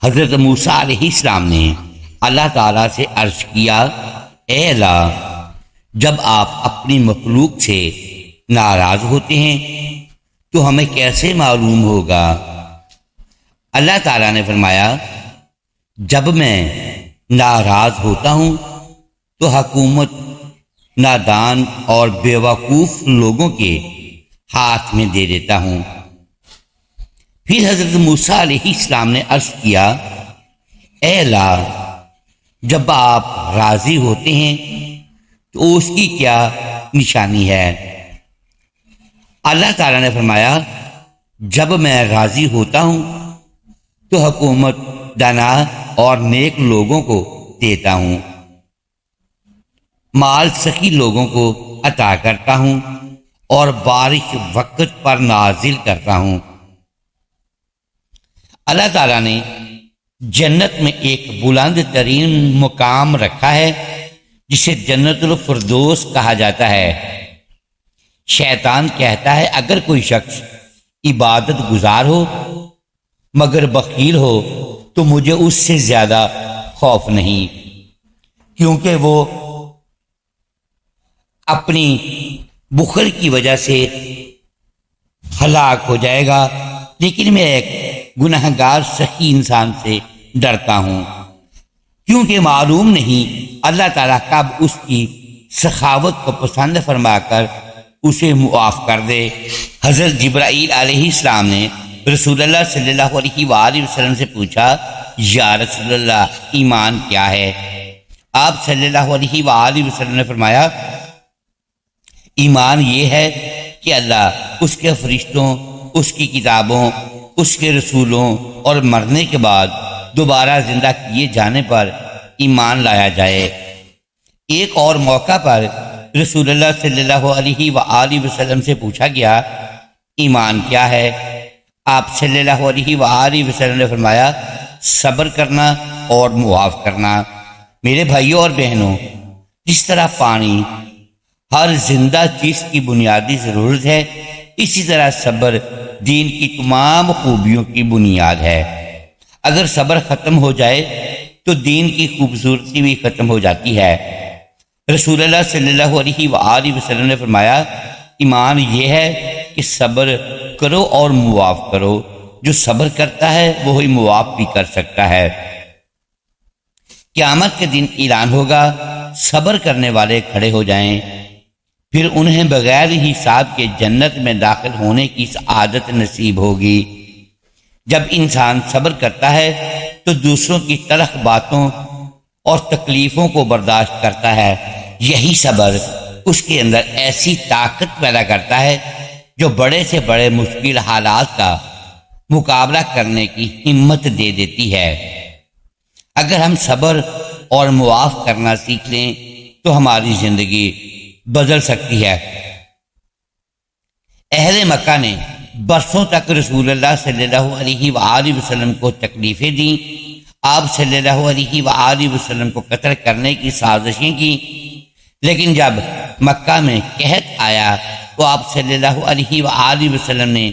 حضرت موسیٰ علیہ السلام نے اللہ تعالیٰ سے عرض کیا، اے اللہ، جب آپ اپنی مخلوق سے ناراض ہوتے ہیں تو ہمیں کیسے معلوم ہوگا؟ اللہ تعالیٰ نے فرمایا، جب میں ناراض ہوتا ہوں تو حکومت نادان اور بیوقوف لوگوں کے ہاتھ میں دے دیتا ہوں۔ پھر حضرت موسیٰ علیہ السلام نے عرض کیا، اے اللہ، جب آپ راضی ہوتے ہیں تو اس کی کیا نشانی ہے؟ اللہ تعالیٰ نے فرمایا، جب میں راضی ہوتا ہوں تو حکومت دانا اور نیک لوگوں کو دیتا ہوں، مال سخی لوگوں کو عطا کرتا ہوں اور بارش وقت پر نازل کرتا ہوں۔ اللہ تعالیٰ نے جنت میں ایک بلند ترین مقام رکھا ہے جسے جنت الفردوس کہا جاتا ہے۔ شیطان کہتا ہے، اگر کوئی شخص عبادت گزار ہو مگر بخیل ہو تو مجھے اس سے زیادہ خوف نہیں، کیونکہ وہ اپنی بخل کی وجہ سے ہلاک ہو جائے گا، لیکن میں ایک گنہگار سخی انسان سے ڈرتا ہوں، کیونکہ معلوم نہیں اللہ تعالیٰ کب اس کی سخاوت کو پسند فرما کر اسے معاف کر دے۔ حضرت جبرائیل علیہ السلام نے رسول اللہ صلی اللہ علیہ وآلہ وسلم سے پوچھا، یا رسول اللہ، ایمان کیا ہے؟ آپ صلی اللہ علیہ وآلہ وسلم نے فرمایا، ایمان یہ ہے کہ اللہ، اس کے فرشتوں، اس کی کتابوں، اس کے رسولوں اور مرنے کے بعد دوبارہ زندہ کیے جانے پر ایمان لایا جائے۔ ایک اور موقع پر رسول اللہ صلی اللہ علیہ وآلہ وسلم سے پوچھا گیا، ایمان کیا ہے؟ آپ صلی اللہ علیہ وآلہ وسلم نے فرمایا، صبر کرنا اور معاف کرنا۔ میرے بھائیوں اور بہنوں، جس طرح پانی ہر زندہ چیز کی بنیادی ضرورت ہے، اسی طرح صبر دین کی تمام خوبیوں کی بنیاد ہے۔ اگر صبر ختم ہو جائے تو دین کی خوبصورتی بھی ختم ہو جاتی ہے۔ رسول اللہ صلی اللہ علیہ وآلہ وسلم نے فرمایا، ایمان یہ ہے کہ صبر کرو اور معاف کرو۔ جو صبر کرتا ہے وہی معاف بھی کر سکتا ہے۔ قیامت کے دن اعلان ہوگا، صبر کرنے والے کھڑے ہو جائیں، پھر انہیں بغیر حساب کے جنت میں داخل ہونے کی سعادت نصیب ہوگی۔ جب انسان صبر کرتا ہے تو دوسروں کی تلخ باتوں اور تکلیفوں کو برداشت کرتا ہے۔ یہی صبر اس کے اندر ایسی طاقت پیدا کرتا ہے جو بڑے سے بڑے مشکل حالات کا مقابلہ کرنے کی ہمت دے دیتی ہے۔ اگر ہم صبر اور معاف کرنا سیکھ لیں تو ہماری زندگی بدل سکتی ہے۔ اہل مکہ نے برسوں تک رسول اللہ صلی اللہ علیہ وآلہ وسلم کو تکلیفیں دیں، آپ صلی اللہ علیہ وآلہ وسلم کو قتل کرنے کی سازشیں کی، لیکن جب مکہ میں قحط آیا تو آپ صلی اللہ علیہ وآلہ وسلم نے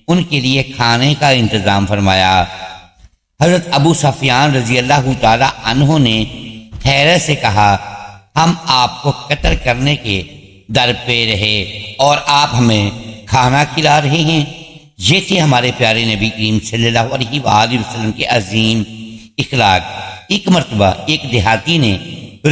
ان کے لیے کھانے کا انتظام فرمایا۔ حضرت ابو سفیان رضی اللہ تعالی عنہ نے حیرت سے کہا، ہم آپ کو قتل کرنے کے در پہ رہے اور آپ ہمیں کھانا کھلا رہے ہیں۔ یہ تھے ہمارے پیارے نبی کریم صلی اللہ علیہ وآلہ وسلم کے عظیم اخلاق۔ ایک مرتبہ ایک دیہاتی نے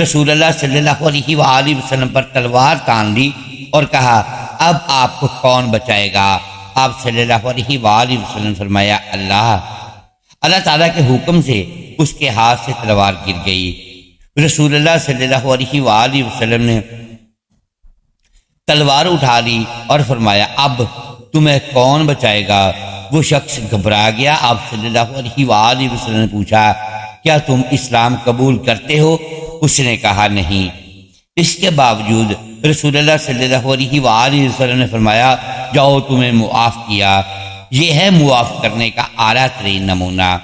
رسول اللہ صلی اللہ علیہ وآلہ وسلم پر تلوار تان لی اور کہا، اب آپ کو کون بچائے گا؟ آپ صلی اللہ علیہ وآلہ وسلم فرمایا، اللہ تعالیٰ کے حکم سے اس کے ہاتھ سے تلوار گر گئی۔ رسول اللہ صلی اللہ علیہ وآلہ وسلم نے تلوار اٹھا لی اور فرمایا، اب تمہیں کون بچائے گا؟ وہ شخص گھبرا گیا۔ آپ صلی اللہ علیہ وآلہ وسلم نے پوچھا، کیا تم اسلام قبول کرتے ہو؟ اس نے کہا، نہیں۔ اس کے باوجود رسول اللہ صلی اللہ علیہ وآلہ وسلم نے فرمایا، جاؤ، تمہیں معاف کیا۔ یہ ہے معاف کرنے کا اعلیٰ ترین نمونہ۔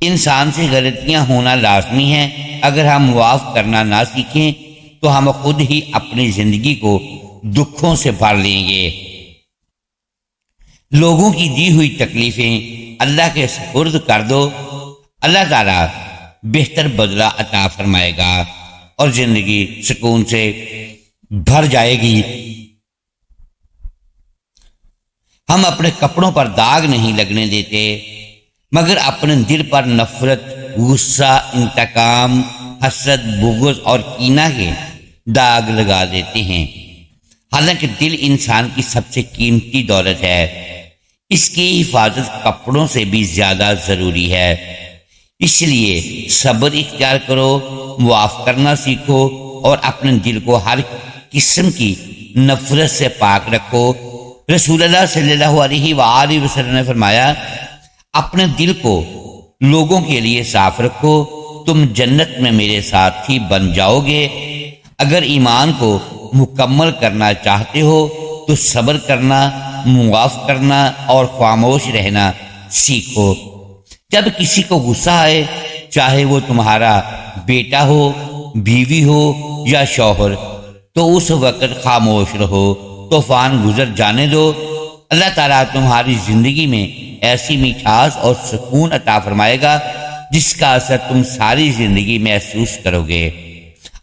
انسان سے غلطیاں ہونا لازمی ہیں۔ اگر ہم معاف کرنا نہ سیکھیں تو ہم خود ہی اپنی زندگی کو دکھوں سے بھر لیں گے۔ لوگوں کی دی ہوئی تکلیفیں اللہ کے سپرد کر دو۔ اللہ تعالیٰ بہتر بدلہ عطا فرمائے گا اور زندگی سکون سے بھر جائے گی۔ ہم اپنے کپڑوں پر داغ نہیں لگنے دیتے، مگر اپنے دل پر نفرت، غصہ، انتقام، حسد، بغض اور کینہ کے داغ لگا دیتے ہیں۔ حالانکہ دل انسان کی سب سے قیمتی دولت ہے، اس کی حفاظت کپڑوں سے بھی زیادہ ضروری ہے۔ اس لیے صبر اختیار کرو، معاف کرنا سیکھو اور اپنے دل کو ہر قسم کی نفرت سے پاک رکھو۔ رسول اللہ صلی اللہ علیہ وآلہ وسلم نے فرمایا، اپنے دل کو لوگوں کے لیے صاف رکھو، تم جنت میں میرے ساتھی بن جاؤ گے۔ اگر ایمان کو مکمل کرنا چاہتے ہو تو صبر کرنا، معاف کرنا اور خاموش رہنا سیکھو۔ جب کسی کو غصہ آئے، چاہے وہ تمہارا بیٹا ہو، بیوی ہو یا شوہر، تو اس وقت خاموش رہو، طوفان گزر جانے دو۔ اللہ تعالیٰ تمہاری زندگی میں ایسی مٹھاس اور سکون عطا فرمائے گا جس کا اثر تم ساری زندگی محسوس کرو گے۔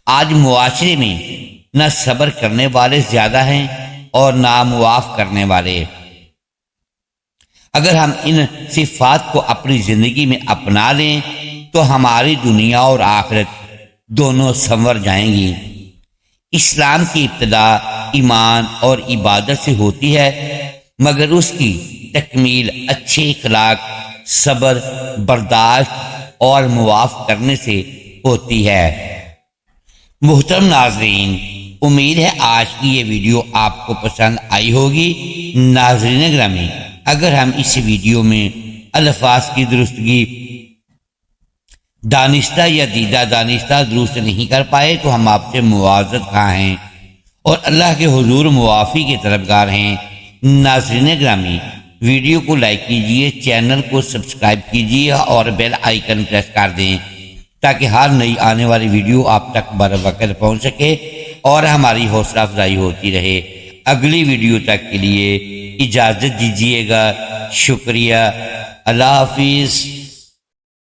آج معاشرے میں نہ صبر کرنے والے زیادہ ہیں اور نہ معاف کرنے والے۔ اگر ہم ان صفات کو اپنی زندگی میں اپنا لیں تو ہماری دنیا اور آخرت دونوں سنور جائیں گی۔ اسلام کی ابتدا ایمان اور عبادت سے ہوتی ہے، مگر اس کی تکمیل اچھے اخلاق، صبر، برداشت اور معاف کرنے سے ہوتی ہے۔ محترم ناظرین، امید ہے آج کی یہ ویڈیو آپ کو پسند آئی ہوگی۔ ناظرین گرامی، اگر ہم اس ویڈیو میں الفاظ کی درستگی دانستہ یا دیدہ دانستہ درست نہیں کر پائے تو ہم آپ سے معذرت خواہ ہیں اور اللہ کے حضور معافی کے طلبگار ہیں۔ ناظرین گرامی، ویڈیو کو لائک کیجئے، چینل کو سبسکرائب کیجئے اور بیل آئیکن پریس کر دیں تاکہ ہر نئی آنے والی ویڈیو آپ تک بر وقت پہنچ سکے اور ہماری حوصلہ افزائی ہوتی رہے۔ اگلی ویڈیو تک کے لیے اجازت دیجیے گا۔ شکریہ۔ اللہ حافظ۔